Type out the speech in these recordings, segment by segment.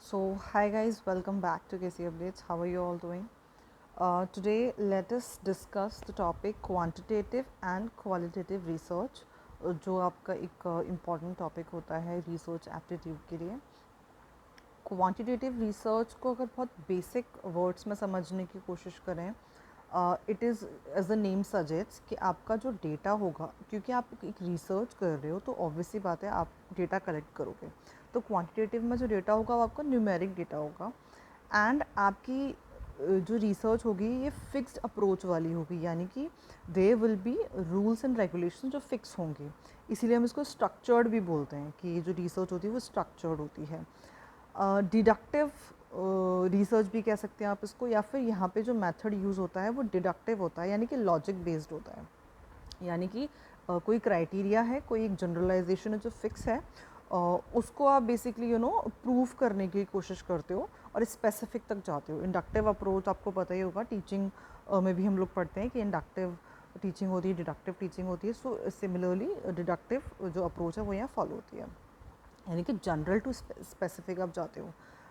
So, hi guys, welcome back to KC Updates. How are you all doing? Today, let us discuss the topic quantitative and qualitative research, जो आपका एक important topic होता है research aptitude के लिए. Quantitative research को अगर बहुत बेसिक वर्ड्स में समझने की कोशिश करें, it is as the name suggests कि आपका जो डेटा होगा, क्योंकि आप एक रिसर्च कर रहे हो तो ऑब्वियसली बात है आप डेटा कलेक्ट करोगे. तो क्वांटिटेटिव में जो डेटा होगा वो आपका न्यूमेरिक डेटा होगा. एंड आपकी जो रिसर्च होगी ये फिक्स्ड अप्रोच वाली होगी, यानी कि they will be rules and regulation जो फिक्स होंगे. इसीलिए हम इसको स्ट्रक्चर्ड भी बोलते हैं कि ये जो रिसर्च होती है वो स्ट्रक्चर्ड होती है. डिडक्टिव रिसर्च भी कह सकते हैं आप इसको, या फिर यहाँ पे जो मेथड यूज़ होता है वो डिडक्टिव होता है, यानी कि लॉजिक बेस्ड होता है. यानी कि कोई क्राइटेरिया है, कोई एक जनरलाइजेशन है जो फिक्स है, उसको आप बेसिकली प्रूव करने की कोशिश करते हो और स्पेसिफिक तक जाते हो. इंडक्टिव अप्रोच आपको पता ही होगा, टीचिंग में भी हम लोग पढ़ते हैं कि इंडक्टिव टीचिंग होती है, डिडक्टिव टीचिंग होती है. सो सिमिलरली डिडक्टिव जो अप्रोच है वो यहाँ फॉलो होती है, यानी कि जनरल टू स्पेसिफिक आप जाते हो.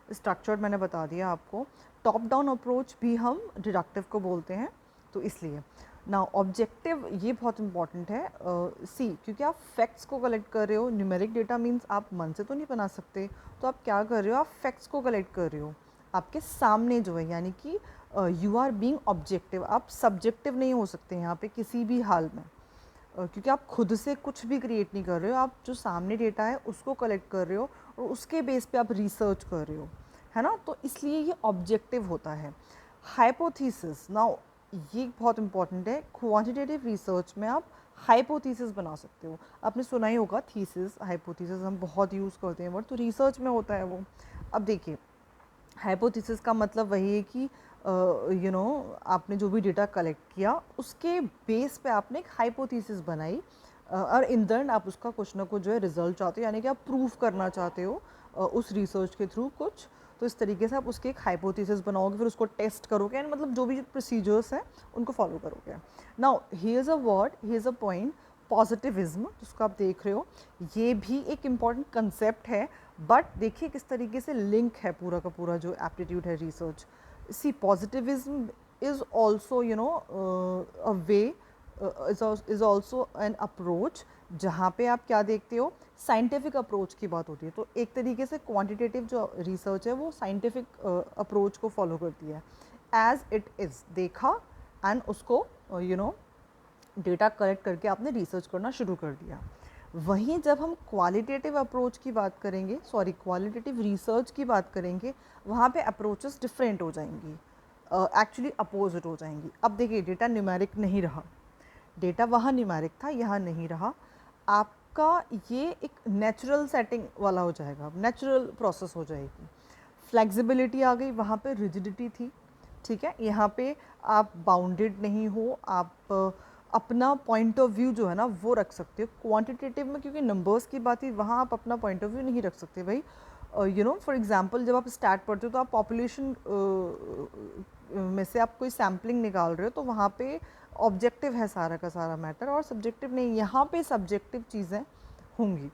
स्ट्रक्चर्ड मैंने बता दिया आपको. टॉप डाउन अप्रोच भी हम डिडक्टिव को बोलते हैं, तो इसलिए ना ऑब्जेक्टिव ये बहुत इंपॉर्टेंट है. क्योंकि आप फैक्ट्स को कलेक्ट कर रहे हो. न्यूमेरिक डेटा मीन्स आप मन से तो नहीं बना सकते, तो आप क्या कर रहे हो, आप फैक्ट्स को कलेक्ट कर रहे हो आपके सामने जो है, यानी कि यू आर बीइंग ऑब्जेक्टिव. आप सब्जेक्टिव नहीं हो सकते यहाँ पे किसी भी हाल में, क्योंकि आप खुद से कुछ भी क्रिएट नहीं कर रहे हो. आप जो सामने डेटा है उसको कलेक्ट कर रहे हो और उसके बेस पे आप रिसर्च कर रहे हो, है ना. तो इसलिए ये ऑब्जेक्टिव होता है. हाइपोथेसिस, नाउ ये बहुत इंपॉर्टेंट है. क्वांटिटेटिव रिसर्च में आप हाइपोथेसिस बना सकते हो. आपने सुना ही होगा थीसिस, हाइपोथेसिस हम बहुत यूज़ करते हैं वर्ड, तो रिसर्च में होता है वो. अब देखिए, हाइपोथेसिस का मतलब वही है कि आपने जो भी डेटा कलेक्ट किया उसके बेस पे आपने एक हाइपोथेसिस बनाई, और इन द एंड आप उसका कुछ ना कुछ जो है रिजल्ट चाहते हो, यानी कि आप प्रूव करना चाहते हो उस रिसर्च के थ्रू कुछ. तो इस तरीके से आप उसके एक हाइपोथेसिस बनाओगे, फिर उसको टेस्ट करोगे, एंड मतलब जो भी प्रोसीजर्स हैं उनको फॉलो करोगे. Now here is a word, here is a point, positivism जिसको आप देख रहे हो, ये भी एक इम्पॉर्टेंट कंसेप्ट है. बट देखिए किस तरीके से लिंक है पूरा का पूरा जो एप्टीट्यूड है research. See positivism is also a way, is also an approach जहाँ पे आप क्या देखते हो, साइंटिफिक अप्रोच की बात होती है. तो एक तरीके से क्वांटिटेटिव जो रिसर्च है वो साइंटिफिक अप्रोच को फॉलो करती है. एज इट इज़ देखा एंड उसको डेटा कलेक्ट करके आपने रिसर्च करना शुरू कर दिया. वहीं जब हम क्वालिटेटिव अप्रोच की बात करेंगे, सॉरी क्वालिटेटिव रिसर्च की बात करेंगे, वहाँ पे अप्रोचेस डिफरेंट हो जाएंगी, एक्चुअली अपोजिट हो जाएंगी. अब देखिए, डेटा न्यूमेरिक नहीं रहा, डेटा वहाँ न्यूमेरिक था, यहाँ नहीं रहा. आपका ये एक नेचुरल सेटिंग वाला हो जाएगा, नेचुरल प्रोसेस हो जाएगी. फ्लेक्सिबिलिटी आ गई, वहाँ पे रिजिडिटी थी, ठीक है. यहाँ पे आप बाउंडेड नहीं हो, आप अपना पॉइंट ऑफ व्यू जो है ना वो रख सकते हो. क्वांटिटेटिव में क्योंकि नंबर्स की बात है, वहाँ आप अपना पॉइंट ऑफ व्यू नहीं रख सकते भाई. फॉर एग्जांपल जब आप स्टैट पढ़ते हो तो आप पॉपुलेशन में से आप कोई सैम्पलिंग निकाल रहे हो, तो वहाँ पे ऑब्जेक्टिव है सारा का सारा मैटर, और सब्जेक्टिव नहीं. यहाँ पे सब्जेक्टिव चीज़ें होंगी,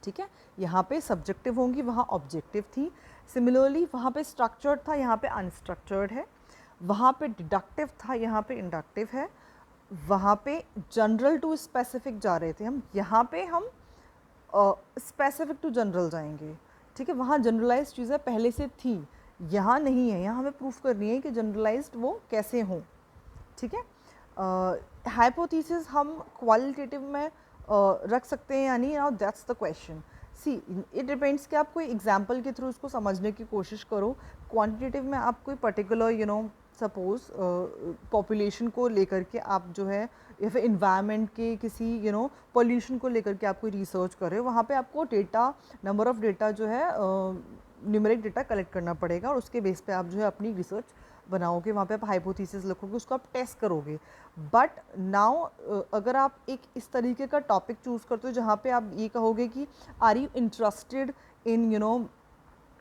ठीक है. यहाँ पे सब्जेक्टिव होंगी, वहाँ ऑब्जेक्टिव थी. सिमिलरली वहाँ पे स्ट्रक्चर्ड था, यहाँ पे अनस्ट्रक्चर्ड है. वहाँ पे डिडक्टिव था, यहाँ पे इंडक्टिव है. वहाँ पे जनरल टू स्पेसिफिक जा रहे थे हम, यहाँ पे हम स्पेसिफिक टू जनरल जाएंगे, ठीक है. वहाँ जनरलाइज चीज़ें पहले से थी, यहाँ नहीं है. यहाँ हमें प्रूफ करनी है कि जनरलाइज्ड वो कैसे हों, ठीक है. हाइपोथेसिस हम क्वालिटेटिव में रख सकते हैं या नहीं, now that's the question. See it depends कि आप कोई एग्जांपल के थ्रू उसको समझने की कोशिश करो. क्वांटिटेटिव में आप कोई पर्टिकुलर सपोज पॉपुलेशन को लेकर के आप जो है, या फिर इन्वायरमेंट के किसी पोल्यूशन को लेकर के आप कोई रिसर्च कर रहे हो, वहाँ पे आपको डेटा, नंबर ऑफ़ डेटा जो है न्यूमेरिक डेटा कलेक्ट करना पड़ेगा, और उसके बेस पे आप जो है अपनी रिसर्च बनाओगे. वहाँ पे आप हाइपोथेसिस लिखोगे, उसको आप टेस्ट करोगे. बट नाउ अगर आप एक इस तरीके का टॉपिक चूज़ करते हो जहाँ पे आप ये कहोगे कि आर यू इंटरेस्टेड इन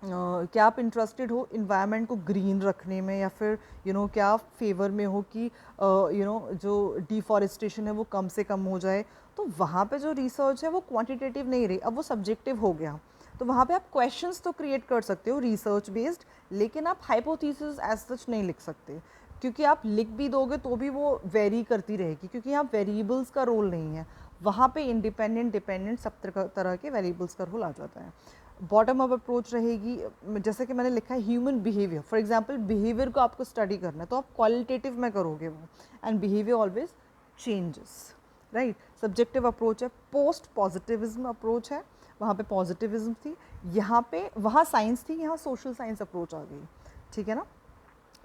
क्या आप इंटरेस्टेड हो इन्वायरमेंट को ग्रीन रखने में, या फिर क्या आप फेवर में हो कि जो डिफॉरेस्टेशन है वो कम से कम हो जाए, तो वहाँ पे जो रिसर्च है वो क्वांटिटेटिव नहीं रही, अब वो सब्जेक्टिव हो गया. तो वहाँ पे आप क्वेश्चंस तो क्रिएट कर सकते हो रिसर्च बेस्ड, लेकिन आप हाइपोथेसिस एज सच नहीं लिख सकते, क्योंकि आप लिख भी दोगे तो भी वो वेरी करती रहेगी, क्योंकि यहाँ वेरिएबल्स का रोल नहीं है, वहाँ पे इंडिपेंडेंट डिपेंडेंट सब तरह के वेरिएबल्स का रोल आ जाता है। बॉटम अप अप्रोच रहेगी, जैसे कि मैंने लिखा है human behaviour, for example behaviour को आपको स्टडी करना है तो आप क्वालिटेटिव में करोगे वो, and behaviour always changes, right. Subjective approach है, पोस्ट पॉजिटिविज्म अप्रोच है, वहाँ पे पॉजिटिविज्म थी, यहाँ पे वहाँ साइंस थी, यहाँ सोशल साइंस अप्रोच आ गई, ठीक है ना।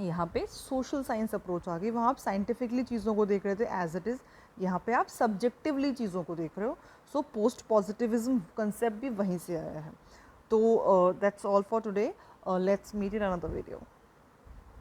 यहाँ पे सोशल साइंस अप्रोच आ गई, वहाँ आप साइंटिफिकली चीज़ों को देख रहे थे एज इट इज़, यहाँ पे आप सब्जेक्टिवली चीज़ों को देख रहे हो। सो पोस्ट पॉजिटिविज्म कंसेप्ट भी वहीं से आया है। तो that's all for today, let's meet in another video.